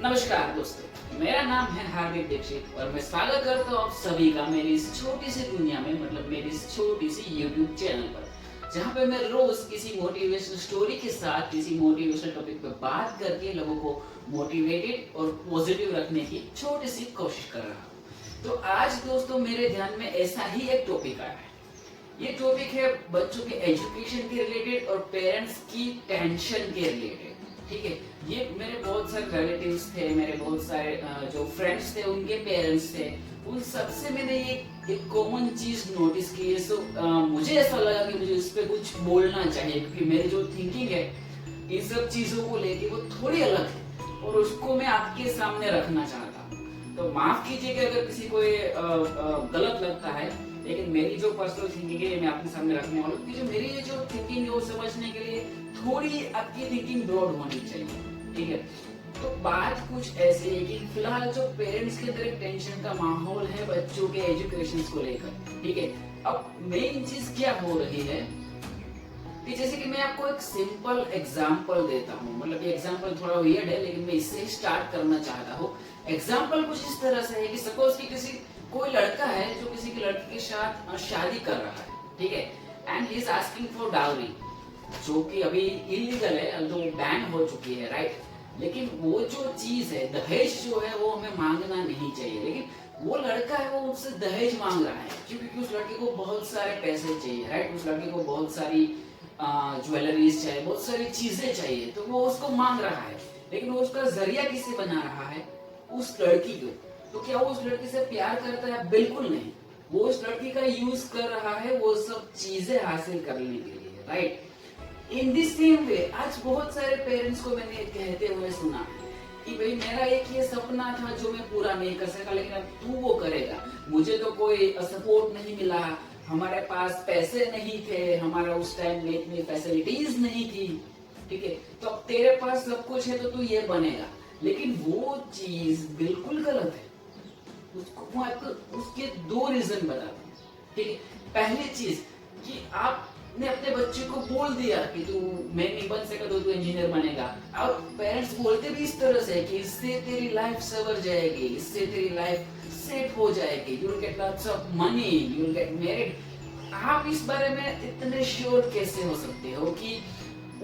नमस्कार दोस्तों, मेरा नाम है हार्दिक दीक्षित और मैं स्वागत करता हूँ आप सभी का मेरी इस छोटी सी दुनिया में, मतलब मेरी इस छोटी सी YouTube चैनल पर, जहाँ पे मैं रोज किसी मोटिवेशनल स्टोरी के साथ किसी मोटिवेशनल टॉपिक पे बात करके लोगों को मोटिवेटेड और पॉजिटिव रखने की छोटी सी कोशिश कर रहा हूँ। तो आज दोस्तों मेरे ध्यान में ऐसा ही एक टॉपिक आया है। ये टॉपिक है बच्चों के एजुकेशन के रिलेटेड और पेरेंट्स की टेंशन के रिलेटेड। ठीक है, ये मेरे बहुत सारे रिलेटिव्स थे, मेरे बहुत सारे जो फ्रेंड्स थे उनके पेरेंट्स थे, उन सबसे मैंने ये एक कॉमन चीज नोटिस की है। सो मुझे ऐसा लगा कि मुझे इस पे कुछ बोलना चाहिए, क्योंकि मेरी जो थिंकिंग है इन सब चीजों को लेके वो थोड़ी अलग है और उसको मैं आपके सामने रखना चाहता हूँ। तो माफ कीजिएगा अगर किसी को ये गलत लगता है, लेकिन मेरी जो पर्सनल थिंकिंग है मैं आपके सामने रखने वाला हूँ। जो मेरी जो थिंकिंग है वो समझने के लिए थोड़ी आपकी थिंकिंग ब्रॉड होनी चाहिए। ठीक है, तो बात कुछ ऐसी है कि फिलहाल जो पेरेंट्स के अंदर एक टेंशन का माहौल है बच्चों के एजुकेशन को लेकर। ठीक है, अब मेन चीज क्या हो रही है कि जैसे कि मैं आपको एक सिंपल एग्जांपल देता हूँ, मतलब ये एग्जांपल थोड़ा वियर्ड है लेकिन मैं इससे स्टार्ट करना चाहता हूँ। एग्जांपल कुछ इस तरह से है कि सपोज कि कोई लड़का है जो किसी की लड़की के साथ शादी कर रहा है, ठीक है, and he is asking for dowry, जो कि अभी इलीगल है, तो बैन हो चुकी है, राइट। लेकिन वो जो चीज है दहेज जो है वो हमें मांगना नहीं चाहिए, लेकिन वो लड़का है वो उससे दहेज मांग रहा है क्योंकि उस लड़के को बहुत सारे पैसे चाहिए, राइट। उस लड़के को बहुत सारी ज्वेलरीज चाहिए, बहुत सारी चीजें चाहिए, तो वो उसको मांग रहा है। लेकिन वो उसका जरिया किससे बना रहा है? उस लड़की को। तो क्या वो उस लड़की से प्यार करता है? बिल्कुल नहीं। वो उस लड़की का यूज कर रहा है वो सब चीजें हासिल करने के लिए, right. In this same way आज बहुत सारे पेरेंट्स को मैंने कहते हुए सुना कि भाई मेरा एक ये सपना था जो मैं पूरा नहीं कर सका, लेकिन अब तू वो करेगा। मुझे तो कोई सपोर्ट नहीं मिला, हमारे पास पैसे नहीं थे, हमारा उस टाइम में इतनी फैसिलिटीज नहीं थी, ठीक है, तो अब तेरे पास सब कुछ है तो तू ये बनेगा। लेकिन वो चीज बिल्कुल गलत है। उसको मैं आपको उसके दो रीजन बताता हूँ, ठीक है। पहली चीज कि आपने अपने बच्चे को बोल दिया कि तू मैं नहीं बन सका तो तू इंजीनियर बनेगा, और पेरेंट्स बोलते भी इस तरह से कि इससे तेरी लाइफ सवर जाएगी, इससे तेरी लाइफ सेट हो जाएगी, you will get lots of money, you will get married. आप इस बारे में इतने श्योर कैसे हो सकते हो कि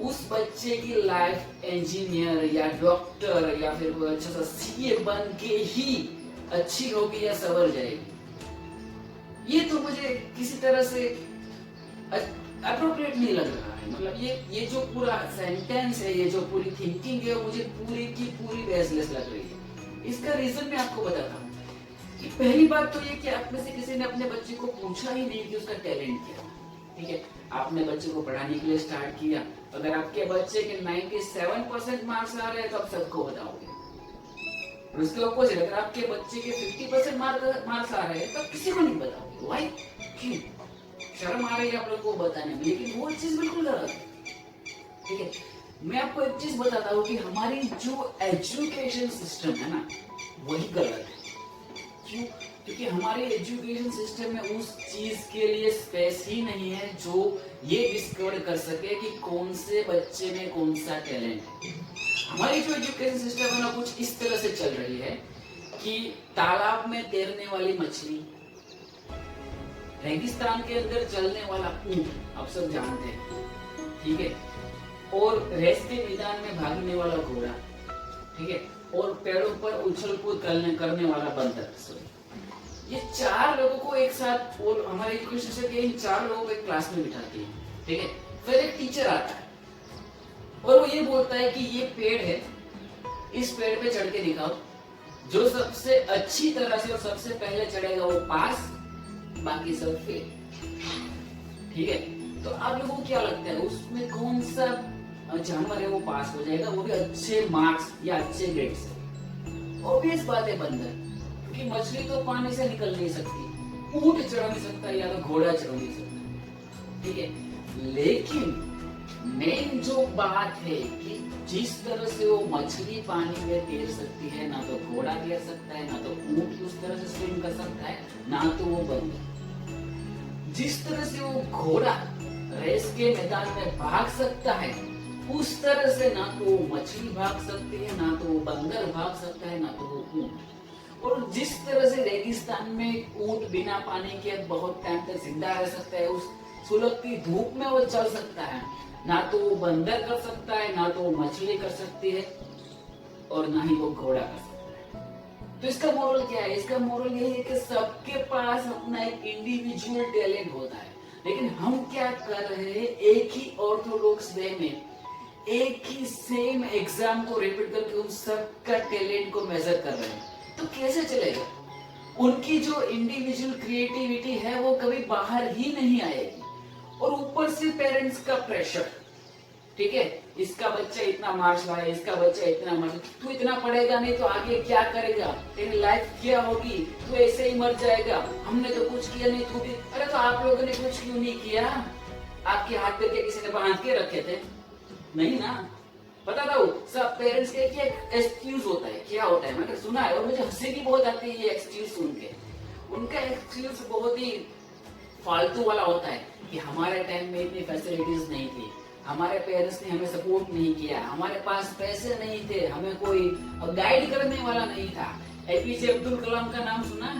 उस बच्चे की लाइफ इंजीनियर या डॉक्टर या फिर वो अच्छा सा सीए बन के ही अच्छी होगी या सवर जाएगी? ये तो मुझे किसी तरह से अप्रोप्रिएट नहीं लग रहा है। मतलब ये जो पूरा सेंटेंस है, ये जो पूरी थिंकिंग है, मुझे पूरी की पूरी बेसलेस लग रही है। इसका रीजन मैं आपको बताता हूँ कि पहली बात तो ये कि आप में से किसी ने अपने बच्चे को पूछा ही नहीं कि उसका टैलेंट क्या है, ठीक है। आपने बच्चे को पढ़ाने के लिए स्टार्ट किया, अगर आपके बच्चे के 97% मार्क्स आ रहे हैं तो आप सबको बताओगे। उसके ऑपोजिट अगर आपके बच्चे के 50% मार्क्स आ रहे हैं तो किसी को नहीं बताओगे। व्हाई? क्यों? शर्म आ रही है आप लोग को बताने में, लेकिन वो चीज बिल्कुल गलत है, ठीक है। मैं आपको एक चीज बताता हूँ कि हमारी जो एजुकेशन सिस्टम है ना वही गलत है। क्यों? क्योंकि हमारे एजुकेशन सिस्टम में उस चीज के लिए स्पेस ही नहीं है जो ये डिस्कवर कर सके कि कौन से बच्चे में कौन सा टैलेंट है। हमारी जो एजुकेशन सिस्टम है ना कुछ इस तरह से चल रही है कि तालाब में तैरने वाली मछली, रेगिस्तान के अंदर चलने वाला ऊंट, आप सब जानते हैं, ठीक है, और रेस के मैदान में भागने वाला घोड़ा, ठीक है, और पेड़ों पर उछल कूद करने वाला बंदर। ये चार लोगों को एक साथ, और हमारे एजुकेशन सिस्टम के इन चार लोगों को एक क्लास में बिठाती है, ठीक है। फिर एक टीचर आता है और वो ये बोलता है कि ये पेड़ है, इस पेड़ पे चढ़ के दिखाओ, जो सबसे अच्छी तरह से और सबसे पहले चढ़ेगा वो पास, बाकी सब फेल, ठीक है। तो आप लोगों को क्या लगता है उसमें कौन सा जानवर है वो पास हो जाएगा, वो भी अच्छे मार्क्स या अच्छे ग्रेड से? ऑब्वियस बात है बंदर, क्योंकि मछली तो पानी से निकल नहीं सकती, ऊंट चढ़ नहीं सकता या तो घोड़ा चढ़ नहीं सकता, ठीक है। लेकिन मेन जो बात है कि जिस तरह से वो मछली पानी में तैर सकती है, ना तो घोड़ा तैर सकता है, ना तो ऊंट उस तरह से स्विम कर सकता है, ना तो वो बंदर। जिस तरह से वो घोड़ा रेस के मैदान में भाग सकता है, उस तरह से ना तो वो मछली भाग सकती है, ना तो वो बंदर भाग सकता है, ना तो वो ऊंट। और जिस तरह से रेगिस्तान में ऊंट बिना पानी के बहुत टाइम तक जिंदा रह सकता है, उस सुलगती धूप में वो चल सकता है, ना तो वो बंदर कर सकता है, ना तो वो मछली कर सकती है, और ना ही वो घोड़ा कर सकता है। तो इसका मोरल क्या है? इसका मोरल यही है कि सबके पास अपना एक इंडिविजुअल टैलेंट होता है, लेकिन हम क्या कर रहे हैं, एक ही ऑर्थोडॉक्स वे में एक ही सेम एग्जाम को रिपीट करके उन सब का टैलेंट को मेजर कर रहे हैं। तो कैसे चलेगा? उनकी जो इंडिविजुअल क्रिएटिविटी है वो कभी बाहर ही नहीं आएगी। और ऊपर से पेरेंट्स का प्रेशर, ठीक है, इसका बच्चा इतना मार्क्स लाया, इसका बच्चा इतना मार्क्स, तू इतना पढ़ेगा नहीं तो आगे क्या करेगा, तेरी लाइफ क्या होगी, तू ऐसे ही मर जाएगा, हमने तो कुछ किया नहीं, तू भी, अरे तो आप लोगों ने कुछ क्यों नहीं किया? आपके हाथ पे क्या किसी ने बांध के रखे थे? नहीं ना। पता था वो सब पेरेंट्स के क्या एक्सक्यूज होता है, क्या होता है, मैंने सुना है और मुझे हंसी भी बहुत आती है ये एक्सक्यूज सुन के। उनका एक्सक्यूज बहुत ही फालतू वाला होता है कि हमारे टाइम में इतनी फैसिलिटीज नहीं थी, हमारे पेरेंट्स ने हमें सपोर्ट नहीं किया, हमारे पास पैसे नहीं थे, हमें कोई गाइड करने वाला नहीं था। एपीजे अब्दुल कलाम का नाम सुना?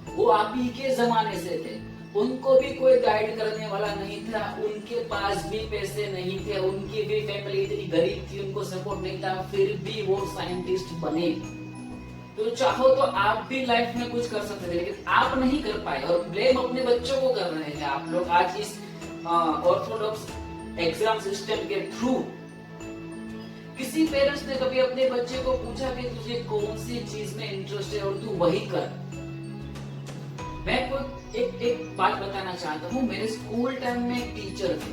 वो आप ही के जमाने से थे, उनको भी कोई गाइड करने वाला नहीं था, उनके पास भी पैसे नहीं थे, उनकी भी फैमिली इतनी गरीब थी, उनको सपोर्ट नहीं था, फिर भी वो साइंटिस्ट बने। तो चाहो तो आप भी लाइफ में कुछ कर सकते थे, लेकिन आप नहीं कर पाए और ब्लेम अपने बच्चों को कर रहे हैं आप लोग आज इस ऑर्थोडॉक्स एग्जाम सिस्टम के थ्रू। किसी पेरेंट्स ने कभी अपने बच्चे को पूछा कि तुझे कौन सी चीज में इंटरेस्ट है और तू वही कर? मैं कोई एक बात बताना चाहता हूँ। मेरे स्कूल टाइम में एक टीचर थे,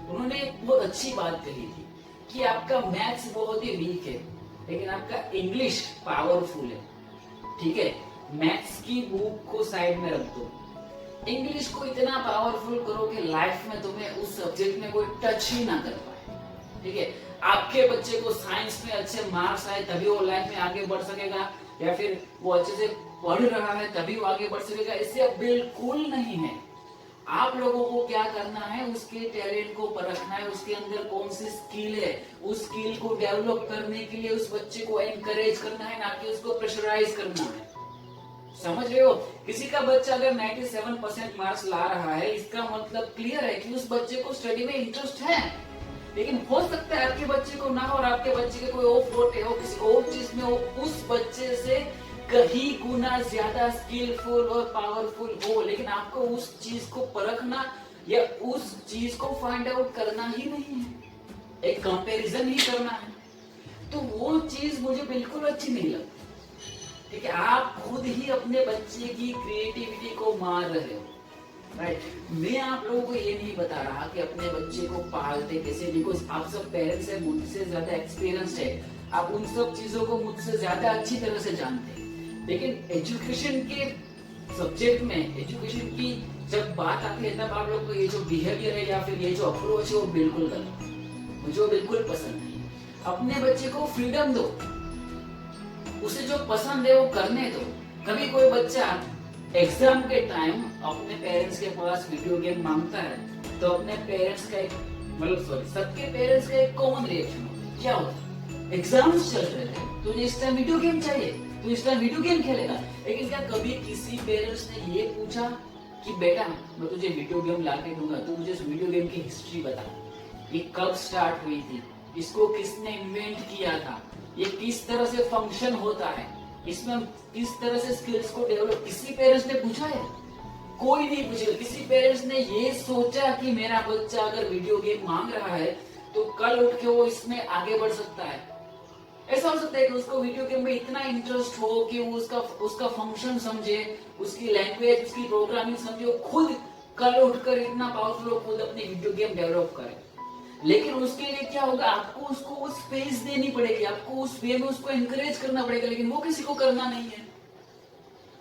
उन्होंने एक बहुत अच्छी बात कही थी कि आपका मैथ्स बहुत ही वीक है, लेकिन आपका इंग्लिश पावरफुल है। ठीक है, मैथ्स की बुक को साइड में रख दो, इंग्लिश को इतना पावरफुल करो कि लाइफ में तुम्हें उस सब्जेक्ट में कोई टच ही ना कर पाए। ठीक है, आपके बच्चे को साइंस में अच्छे मार्क्स आए तभी वो लाइफ में आगे बढ़ सकेगा, या फिर वो अच्छे से पढ़ रहा है तभी वो आगे बढ़ सकेगा, इससे बिल्कुल नहीं है। आप लोगों को क्या करना है, उसके टैलेंट को परखना है, उसके अंदर कौन सी स्किल है, उस स्किल को डेवलप करने के लिए उस बच्चे को एनकरेज करना है, ना कि उसको प्रेशराइज करना है। समझ रहे हो? किसी का बच्चा अगर 97% मार्क्स ला रहा है, इसका मतलब क्लियर है कि उस बच्चे को स्टडी में इंटरेस्ट है। लेकिन हो सकता है आपके बच्चे को ना हो और आपके बच्चे के कोई और फोटे हो, किसी और चीज में हो, उस बच्चे से कहीं गुना ज्यादा स्किलफुल और पावरफुल हो, लेकिन आपको उस चीज को परखना या उस चीज को फाइंड आउट करना ही नहीं है, एक कंपैरिजन ही करना है। तो वो चीज मुझे बिल्कुल अच्छी नहीं लगती। ठीक है, आप खुद ही अपने बच्चे की क्रिएटिविटी को मार रहे हो, राइट? मैं आप लोगों को ये नहीं बता रहा कि अपने बच्चे को पालते कैसे, बिकॉज आप सब पेरेंट्स है, मुझसे ज्यादा एक्सपीरियंस्ड है, आप उन सब चीजों को मुझसे ज्यादा अच्छी तरह से जानते हैं। लेकिन एजुकेशन के सब्जेक्ट में, एजुकेशन की जब बात आती है, तब आप लोग को ये जो बिहेवियर है या फिर ये जो अप्रोच है वो बिल्कुल गलत है, मुझे वो बिल्कुल पसंद नहीं। अपने बच्चे को फ्रीडम दो, उसे जो पसंद है वो करने दो। कभी कोई बच्चा एग्जाम के टाइम अपने पेरेंट्स के पास वीडियो गेम मांगता है, तो अपने पेरेंट्स का एक सबके पेरेंट्स का एक कॉमन रिएक्शन होता है, क्या होता है? एग्जाम्स चल रहे थे, तुझे इस टाइम वीडियो गेम चाहिए, तू इस टाइम वीडियो गेम खेलेगा। लेकिन क्या कभी किसी पेरेंट्स ने ये पूछा कि बेटा मैं तुझे वीडियो गेम ला के दूंगा, तू मुझे इस वीडियो गेम की हिस्ट्री बता, ये कब स्टार्ट हुई थी, इसको किसने इन्वेंट किया था, ये किस तरह से फंक्शन होता है, इसमें किस तरह से स्किल्स को डेवलप, किसी पेरेंट्स ने पूछा है? कोई नहीं पूछेगा। किसी पेरेंट्स ने ये सोचा कि मेरा बच्चा अगर वीडियो गेम मांग रहा है तो कल उठ के वो इसमें आगे बढ़ सकता है? ऐसा हो सकता है कि उसको वीडियो गेम में इतना इंटरेस्ट हो कि वो उसका फंक्शन समझे, उसकी लैंग्वेज, उसकी प्रोग्रामिंग समझे, वो खुद कल उठकर इतना पावरफुल हो, खुद अपनी वीडियो गेम डेवलप करे। लेकिन उसके लिए क्या होगा, आपको उसको वो स्पेस देनी पड़ेगी, आपको उस वे में उसको एनकरेज करना पड़ेगा, लेकिन वो किसी को करना नहीं है।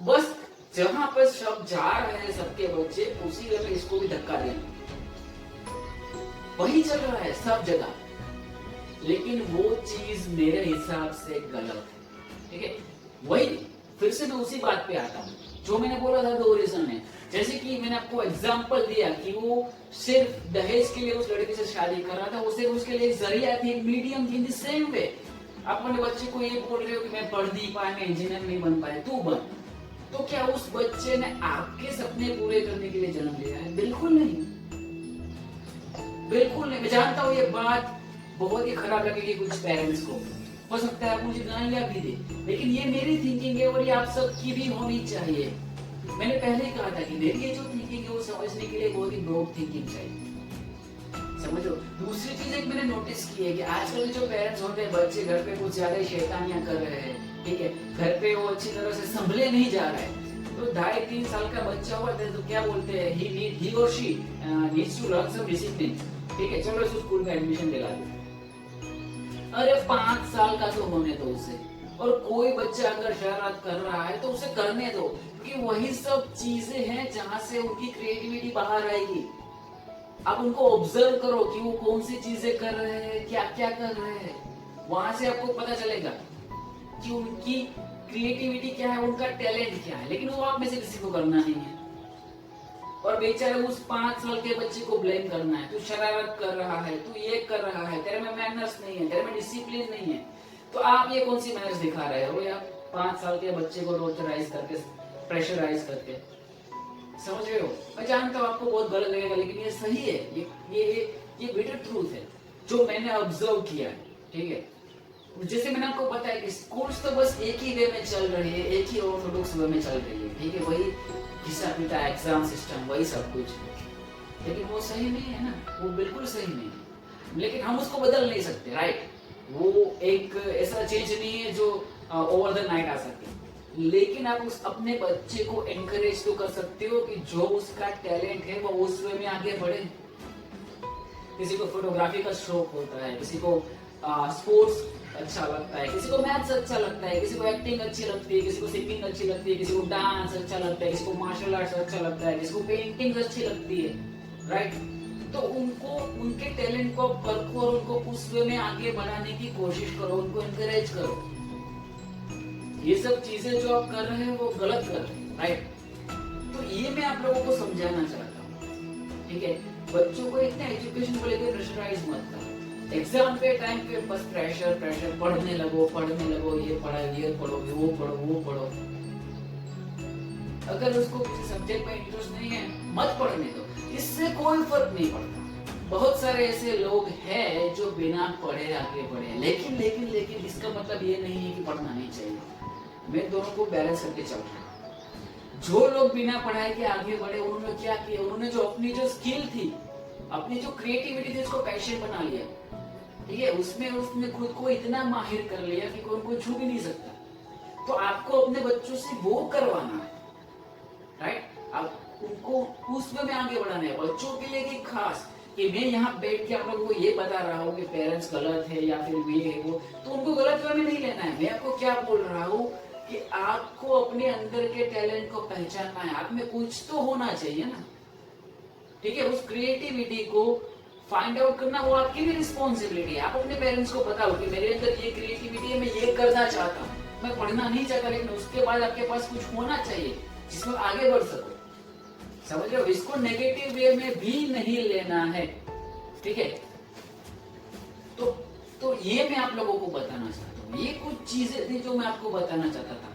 बस जहां पर सब जा रहे हैं सबके बच्चे, उसी वे में इसको भी धक्का देना, वही चल रहा है सब जगह। लेकिन वो चीज मेरे हिसाब से गलत है। ठीक है, वही फिर से मैं उसी बात पे आता हूँ, जो मैंने बोला था 2 रीजन है। जैसे कि मैंने आपको एग्जांपल दिया कि वो सिर्फ दहेज के लिए उस लड़की से शादी कर रहा था, वो सिर्फ उसके लिए एक जरिया थी, एक मीडियम थी। इन द सेम वे आप अपने बच्चे को ये बोल रहे हो कि मैं पढ़ नहीं पाया, मैं इंजीनियर नहीं बन पाया, तू बन। तो क्या उस बच्चे ने आपके सपने पूरे करने के लिए जन्म लिया है? बिल्कुल नहीं, बिल्कुल नहीं। मैं जानता हूँ ये बात बहुत ही खराब लगेगी कुछ पेरेंट्स को, हो सकता है आप मुझे गालियां भी दे, लेकिन ये मेरी थिंकिंग है और ये आप सबकी भी होनी चाहिए। मैंने पहले ही कहा था कि मेरी ये जो थिंकिंग है वो समझने के लिए बहुत ही ब्रॉड थिंकिंग चाहिए, समझो। दूसरी चीज एक मैंने नोटिस की है कि आजकल जो पेरेंट्स होते हैं, बच्चे घर पे कुछ ज्यादा ही शैतानियां कर रहे हैं, ठीक है, घर पे वो अच्छी तरह से संभले नहीं जा रहा है। तो 2.5-3 साल का बच्चा हुआ तो क्या बोलते हैं, he or she needs to learn some discipline, ठीक है, चलो इसको स्कूल में एडमिशन दिला दो। अरे 5 साल का तो होने दो उसे। और कोई बच्चा अगर शरारत कर रहा है तो उसे करने दो, क्योंकि वही सब चीजें हैं जहां से उनकी क्रिएटिविटी बाहर आएगी। आप उनको ऑब्जर्व करो कि वो कौन सी चीजें कर रहे हैं, क्या क्या कर रहे हैं, वहां से आपको पता चलेगा कि उनकी क्रिएटिविटी क्या है, उनका टैलेंट क्या है। लेकिन वो आप में से किसी को करना नहीं है, और बेचारे उस 5 साल के बच्चे को ब्लेम करना है, तू शरारत कर रहा है, तू ये कर रहा है, तेरे में मैनर्स नहीं है, तेरे में डिसिप्लिन नहीं है। तो आप ये कौन सी मैनर्स दिखा रहे हो यार 5 साल के बच्चे को टॉर्चराइज करके, प्रेशराइज करके, समझ रहे हो। मैं जानता हूँ आपको बहुत गलत लगेगा, लेकिन ये सही है, ये बिटर ट्रूथ है जो मैंने ऑब्जर्व किया है, ठीक है। जैसे मैंने आपको बताया कि स्कूल्स तो बस एक ही वे में चल रही है, एक ही ऑर्थोडॉक्स वे में चल रही है, ठीक है, वही घिसा पीटा एग्जाम सिस्टम, वही सब कुछ, लेकिन वो सही नहीं है ना, वो बिल्कुल सही नहीं है। लेकिन हम उसको बदल नहीं सकते, राइट। वो एक ऐसा चेंज नहीं है जो ओवर द नाइट आ सके, लेकिन आप उस अपने बच्चे को एनकरेज तो कर सकते हो कि जो उसका टैलेंट है वो उस वे में आगे बढ़े। किसी को फोटोग्राफी का शौक होता है, किसी को स्पोर्ट्स अच्छा लगता है, किसी को मैथ्स अच्छा लगता है, किसी को एक्टिंग अच्छी लगती है, किसी को सिंगिंग अच्छी लगती है, किसी को डांस अच्छा लगता है, किसी को मार्शल आर्ट्स अच्छा लगता है, किसी को पेंटिंग अच्छी लगती है, राइट। तो उनको उनके टैलेंट को परखो और उनको उस वे में आगे बढ़ाने की कोशिश करो, उनको एनकरेज करो। ये सब चीजें जो आप कर रहे हैं वो गलत कर रहे हैं, राइट। तो ये मैं आप लोगों को समझाना चाहता हूँ, ठीक है। बच्चों को इतना एजुकेशन को लेकर प्रेशराइज मत करो। एग्जाम के टाइम पे बस प्रेशर प्रेशर, पढ़ने लगो, ये पढ़ा, ये पढ़ो, वो पढ़ो, वो पढ़ो। अगर उसको किसी सब्जेक्ट में इंटरेस्ट नहीं है, मत पढ़ने दो, इससे कोई फर्क नहीं पड़ता। बहुत सारे ऐसे लोग हैं जो बिना पढ़े आगे बढ़े, लेकिन लेकिन लेकिन इसका मतलब ये नहीं है कि पढ़ना नहीं चाहिए। मैं दोनों को बैलेंस करके चल रहा हूँ। जो लोग बिना पढ़ाई के आगे बढ़े, उन्होंने क्या किया, उन्होंने जो अपनी जो स्किल थी, अपनी जो क्रिएटिविटी थी, उसको पैशन बना लिया, ठीक है। उसमें उसने खुद को इतना माहिर कर लिया कि कोई उनको छू भी नहीं सकता। तो आपको अपने बच्चों से वो करवाना है, राइट। आप उनको उस में आगे बढ़ाना है। बच्चों के लिए कि खास कि मैं यहाँ बैठ के आप लोगों को ये बता रहा हूँ कि पेरेंट्स गलत है या फिर ये है वो, तो उनको गलत वे में नहीं लेना है। मैं आपको क्या बोल रहा हूँ कि आपको अपने अंदर के टैलेंट को पहचानना है, आप में कुछ तो होना चाहिए ना, ठीक है। उस क्रिएटिविटी को फाइंड आउट करना वो आपकी भी रिस्पॉन्सिबिलिटी है। आप अपने पेरेंट्स को बताओ कि मेरे अंदर ये क्रिएटिविटी है, मैं ये करना चाहता हूँ, मैं पढ़ना नहीं चाहता, लेकिन उसके बाद आपके पास कुछ होना चाहिए जिसमें आगे बढ़ सको, समझ रहे हो। इसको नेगेटिव वे में भी नहीं लेना है, ठीक है। तो ये मैं आप लोगों को बताना चाहता हूँ, ये कुछ चीजें थी जो मैं आपको बताना चाहता था,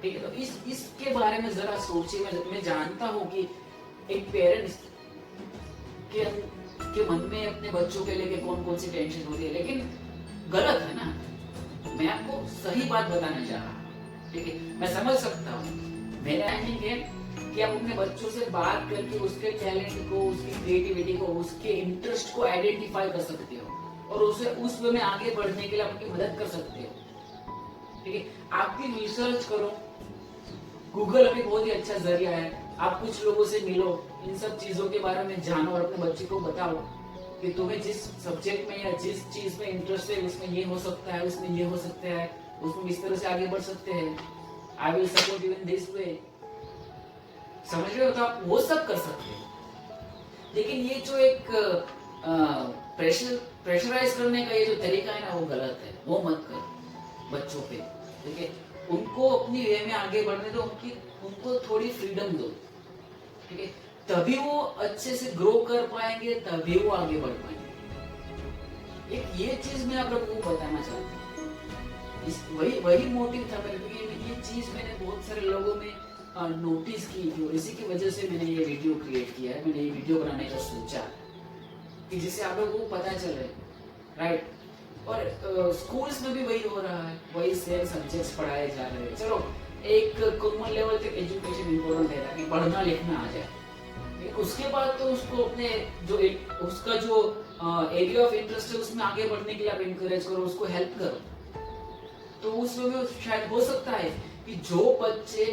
ठीक है। तो इसके बारे में जरा सोचिए। मैं जानता हूँ कि एक पेरेंट्स के मन में अपने बच्चों के लिए कौन कौन सी टेंशन होती है, लेकिन गलत है ना। मैं आपको सही बात बताने जा रहा हूँ, ठीक है। मैं समझ सकता हूँ, मेरा एंडिंग है कि आप अपने बच्चों से बात करके उसके टैलेंट को, उसकी क्रिएटिविटी को, उसके इंटरेस्ट को आइडेंटिफाई कर सकते हो और उसे उस वे में आगे बढ़ने के लिए आपकी मदद कर सकते हो, ठीक है। आप भी रिसर्च करो, गूगल अभी बहुत ही अच्छा जरिया है। आप कुछ लोगों से मिलो, इन सब चीजों के बारे में जानो और अपने बच्चे को बताओ कि तुम्हें जिस सब्जेक्ट में या जिस चीज में इंटरेस्ट है उसमें ये हो सकता है, उसमें ये हो सकता है, उसमें इस तरह से आगे बढ़ सकते हैं। I will support you in this way, समझ रहे हो। तो आप वो सब कर सकते हैं, लेकिन ये जो एक प्रेशराइज करने का ये जो तरीका है ना, वो गलत है, वो मत करो बच्चों पे, ठीक है। उनको अपनी वे में आगे बढ़ने दो, उनको थोड़ी फ्रीडम दो, ठीक है, तभी वो अच्छे से ग्रो कर पाएंगे, तभी वो आगे बढ़ पाएंगे। एक ये चीज मैं आप लोगों को बताना चाहता हूँ, वही मोटिव था मेरे, क्योंकि ये चीज मैंने बहुत सारे लोगों में नोटिस की थी और इसी की वजह से मैंने ये वीडियो क्रिएट किया है, मैंने ये वीडियो बनाने का सोचा कि जिससे आप लोगों को पता चले, राइट। और स्कूल्स में भी वही हो रहा है, वही सेम सब्जेक्ट्स पढ़ाए जा रहे हैं। चलो एक कॉमन लेवल तक एजुकेशन इम्पोर्टेंट है ताकि पढ़ना लिखना आ जाए, उसके बाद तो उसको अपने जो उसका जो एरिया ऑफ इंटरेस्ट है उसमें आगे बढ़ने के लिए आप इनकरेज करो, उसको हेल्प करो। तो उसमें भी शायद हो सकता है कि जो बच्चे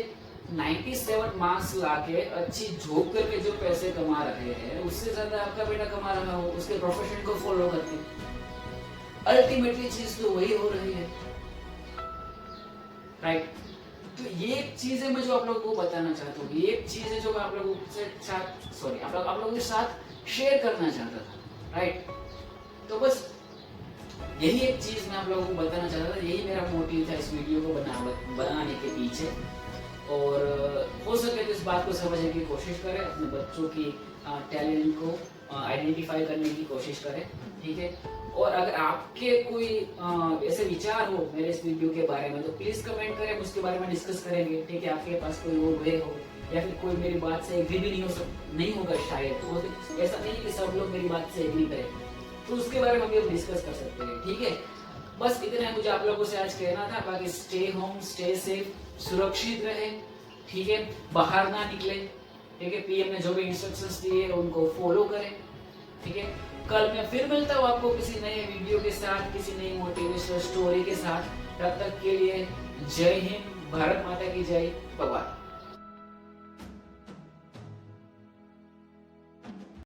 97 मार्क्स लाके अच्छी जॉब करके जो पैसे कमा रहे हैं, उससे ज्यादा आपका बेटा कमा रहा हो उसके प्रोफेशन को फॉलो करके। अल्टीमेटली चीज तो वही हो रही है, राइट। तो ये एक चीज है मैं जो आप लोगों को बताना चाहता हूँ, ये एक चीज है जो मैं आप लोगों से आप लोगों के साथ शेयर करना चाहता था, राइट। तो बस यही एक चीज मैं आप लोगों को बताना चाहता था, यही मेरा मोटिव था इस वीडियो को बनाने के पीछे। और हो सके तो इस बात को समझने की कोशिश करें, अपने बच्चों की टैलेंट को आइडेंटिफाई करने की कोशिश करें, ठीक है। और अगर आपके कोई ऐसे विचार हो मेरे इस वीडियो के बारे में तो प्लीज कमेंट करें, उसके बारे में डिस्कस करेंगे, ठीक है। आपके पास कोई वो वे हो या फिर कोई मेरी बात से एग्री भी नहीं होगा शायद, तो ऐसा नहीं कि सब लोग मेरी बात से एग्री करें, तो उसके बारे में भी हम डिस्कस कर सकते हैं, ठीक है। बस इतना मुझे आप लोगों से आज कहना था। बाकी स्टे होम, स्टे सेफ, सुरक्षित रहे, ठीक है, बाहर ना निकले, ठीक है। पीएम ने जो भी इंस्ट्रक्शंस दिए उनको फॉलो करें, ठीक है। कल मैं फिर मिलता हूँ आपको किसी नए वीडियो के साथ, किसी नई मोटिवेशनल स्टोरी के साथ। तब तक के लिए जय हिंद, भारत माता की जय, बाय।